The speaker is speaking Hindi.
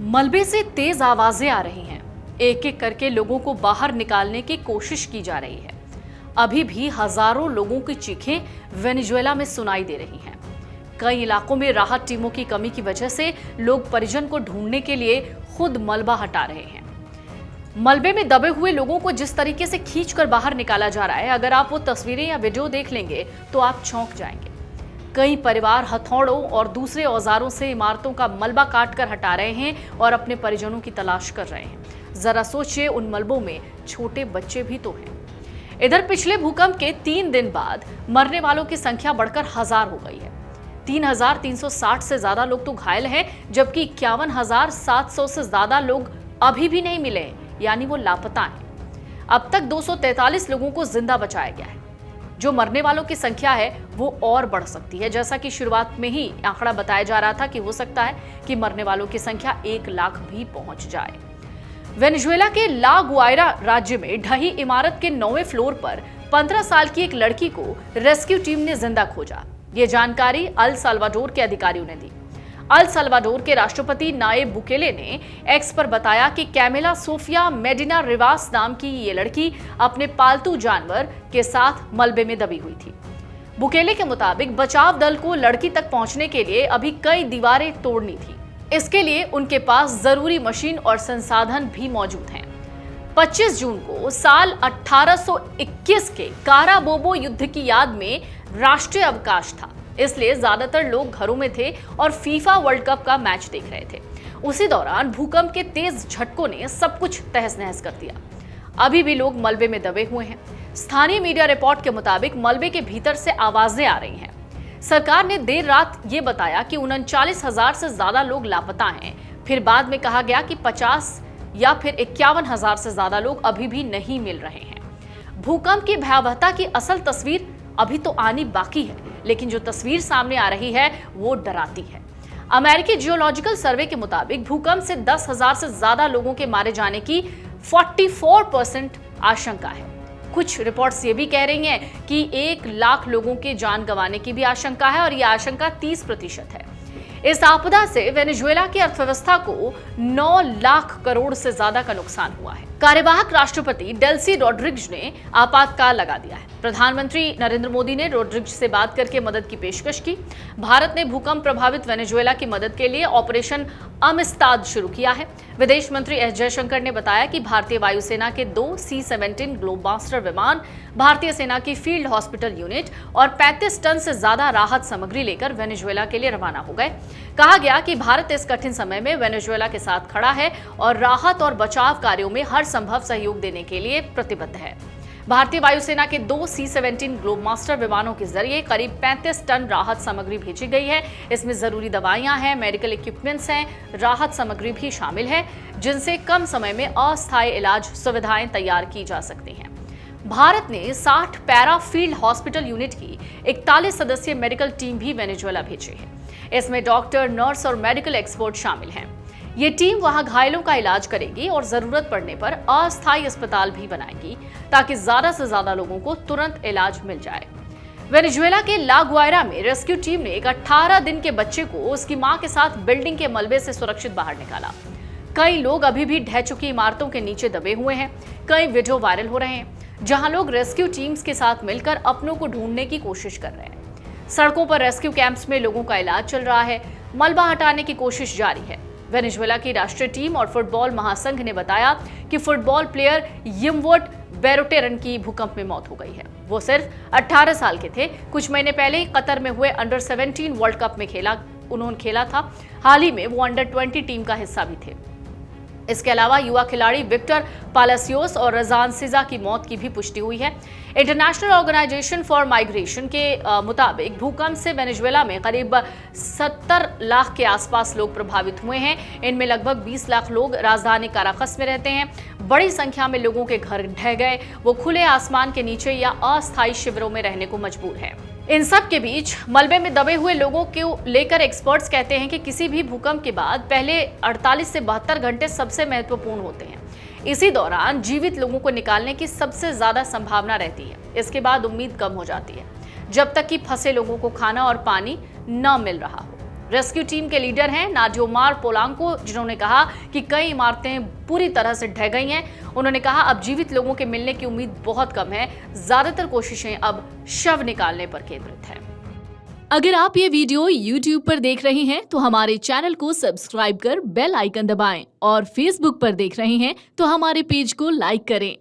मलबे से तेज आवाजें आ रही हैं। एक एक करके लोगों को बाहर निकालने की कोशिश की जा रही है। अभी भी हजारों लोगों की चीखें वेनेजुएला में सुनाई दे रही हैं। कई इलाकों में राहत टीमों की कमी की वजह से लोग परिजन को ढूंढने के लिए खुद मलबा हटा रहे हैं। मलबे में दबे हुए लोगों को जिस तरीके से खींचकर बाहर निकाला जा रहा है, अगर आप वो तस्वीरें या वीडियो देख लेंगे तो आप चौंक जाएंगे। कई परिवार हथौड़ों और दूसरे औजारों से इमारतों का मलबा काटकर हटा रहे हैं और अपने परिजनों की तलाश कर रहे हैं। जरा सोचिए, उन मलबों में छोटे बच्चे भी तो हैं। इधर पिछले भूकंप के 3 दिन बाद मरने वालों की संख्या बढ़कर 1000 हो गई है। 3360 से ज्यादा लोग तो घायल हैं, जबकि 51700 से ज्यादा लोग अभी भी नहीं मिले हैं, यानी वो लापता हैं। अब तक 243 लोगों को जिंदा बचाया गया है। जो मरने वालों की संख्या है वो और बढ़ सकती है। जैसा कि शुरुआत में ही आंकड़ा बताया जा रहा था कि हो सकता है कि मरने वालों की संख्या 1 लाख भी पहुंच जाए। वेनेजुएला के ला गुआयरा राज्य में ढही इमारत के 9वें फ्लोर पर 15 साल की एक लड़की को रेस्क्यू टीम ने जिंदा खोजा। ये जानकारी अल साल्वाडोर के अधिकारियों ने दी। अल साल्वाडोर के राष्ट्रपति नायब बुकेले ने एक्स पर बताया कि कैमिला सोफिया मेडिना रिवास नाम की ये लड़की अपने पालतू जानवर के साथ मलबे में दबी हुई थी। बुकेले के मुताबिक बचाव दल को लड़की तक पहुंचने के लिए अभी कई दीवारें तोड़नी थी। इसके लिए उनके पास जरूरी मशीन और संसाधन भी मौजूद हैं। 25 जून को साल 1821 के काराबोबो युद्ध की याद में राष्ट्रीय अवकाश था, इसलिए ज्यादातर लोग घरों में थे और फीफा वर्ल्ड कप का मैच देख रहे थे। उसी दौरान भूकंप के तेज झटकों ने सब कुछ तहस नहस कर दिया। अभी भी लोग मलबे में दबे हुए हैं। स्थानीय मीडिया रिपोर्ट के मुताबिक मलबे के भीतर से आवाजें आ रही हैं। सरकार ने देर रात ये बताया कि 39,000 से ज्यादा लोग लापता हैं। फिर बाद में कहा गया कि 50 या फिर 51,000 से ज्यादा लोग अभी भी नहीं मिल रहे हैं। भूकंप की भयावहता की असल तस्वीर अभी तो आनी बाकी है, लेकिन जो तस्वीर सामने आ रही है वो डराती है। अमेरिकी जियोलॉजिकल सर्वे के मुताबिक भूकंप से 10,000 से ज्यादा लोगों के मारे जाने की 44% आशंका है। कुछ रिपोर्ट्स ये भी कह रही हैं कि 1 लाख लोगों के जान गंवाने की भी आशंका है और यह आशंका 30% है। इस आपदा से वेनेजुएला की अर्थव्यवस्था को 9 लाख करोड़ से ज्यादा का नुकसान हुआ है। कार्यवाहक राष्ट्रपति डेल्सी रोड्रिग्ज ने आपातकाल लगा दिया है। प्रधानमंत्री नरेंद्र मोदी ने रोड्रिग्ज से बात करके मदद की पेशकश की। भारत ने भूकंप प्रभावित वेनेजुएला की मदद के लिए ऑपरेशन अमिस्ताद शुरू किया है। विदेश मंत्री एस जयशंकर ने बताया कि भारतीय वायुसेना के 2 C-17 ग्लोबमास्टर विमान, भारतीय सेना की फील्ड हॉस्पिटल यूनिट और 35 टन से ज्यादा राहत सामग्री लेकर वेनेजुएला के लिए रवाना हो गए। कहा गया कि भारत इस कठिन समय में वेनेजुएला के साथ खड़ा है और राहत और बचाव कार्यों में हर संभव सहयोग देने के लिए प्रतिबद्ध है। भारतीय वायुसेना के 2 C-17 ग्लोबमास्टर विमानों के जरिए करीब 35 टन राहत सामग्री भेजी गई है। इसमें जरूरी दवाइयां हैं, मेडिकल इक्विपमेंट्स हैं, राहत सामग्री भी शामिल है, जिनसे कम समय में अस्थायी इलाज सुविधाएं तैयार की जा सकती हैं। भारत ने 60 पैरा फील्ड हॉस्पिटल यूनिट की 41 सदस्यीय मेडिकल टीम भी वेनेजुएला भेजी है। इसमें डॉक्टर, नर्स और मेडिकल एक्सपर्ट शामिल हैं। ये टीम वहां घायलों का इलाज करेगी और जरूरत पड़ने पर अस्थायी अस्पताल भी बनाएगी, ताकि ज्यादा से ज्यादा लोगों को तुरंत इलाज मिल जाए। वेनेजुएला के ला गुआयरा में रेस्क्यू टीम ने एक 18 दिन के बच्चे को उसकी मां के साथ बिल्डिंग के मलबे से सुरक्षित बाहर निकाला। कई लोग अभी भी ढह चुकी इमारतों के नीचे दबे हुए हैं। कई वीडियो वायरल हो रहे हैं जहां लोग रेस्क्यू टीम्स के साथ मिलकर अपनों को ढूंढने की कोशिश कर रहे हैं। सड़कों पर रेस्क्यू कैंप्स में लोगों का इलाज चल रहा है। मलबा हटाने की कोशिश जारी है। वेनेजुएला की राष्ट्रीय टीम और फुटबॉल महासंघ ने बताया कि फुटबॉल प्लेयर यिमवोट बेरोटेरन की भूकंप में मौत हो गई है। वो सिर्फ 18 साल के थे। कुछ महीने पहले ही कतर में हुए अंडर 17 वर्ल्ड कप में उन्होंने खेला था। हाल ही में वो अंडर 20 टीम का हिस्सा भी थे। इसके अलावा युवा खिलाड़ी विक्टर पालासियोस और रजान सिजा की मौत की भी पुष्टि हुई है। इंटरनेशनल ऑर्गेनाइजेशन फॉर माइग्रेशन के मुताबिक भूकंप से वेनेजुएला में करीब 70 लाख के आसपास लोग प्रभावित हुए हैं। इनमें लगभग 20 लाख लोग राजधानी काराकस में रहते हैं। बड़ी संख्या में लोगों के घर ढह गए। वो खुले आसमान के नीचे या अस्थायी शिविरों में रहने को मजबूर हैं। इन सब के बीच मलबे में दबे हुए लोगों को लेकर एक्सपर्ट्स कहते हैं कि किसी भी भूकंप के बाद पहले 48 से 72 घंटे सबसे महत्वपूर्ण होते हैं। इसी दौरान जीवित लोगों को निकालने की सबसे ज्यादा संभावना रहती है। इसके बाद उम्मीद कम हो जाती है, जब तक कि फंसे लोगों को खाना और पानी न मिल रहा हो। रेस्क्यू टीम के लीडर हैं नाडियोमार पोलांको, जिन्होंने कहा कि कई इमारतें पूरी तरह से ढह गई हैं। उन्होंने कहा अब जीवित लोगों के मिलने की उम्मीद बहुत कम है, ज्यादातर कोशिशें अब शव निकालने पर केंद्रित हैं। अगर आप ये वीडियो YouTube पर देख रहे हैं तो हमारे चैनल को सब्सक्राइब कर बेल आइकन दबाएं और Facebook पर देख रहे हैं तो हमारे पेज को लाइक करें।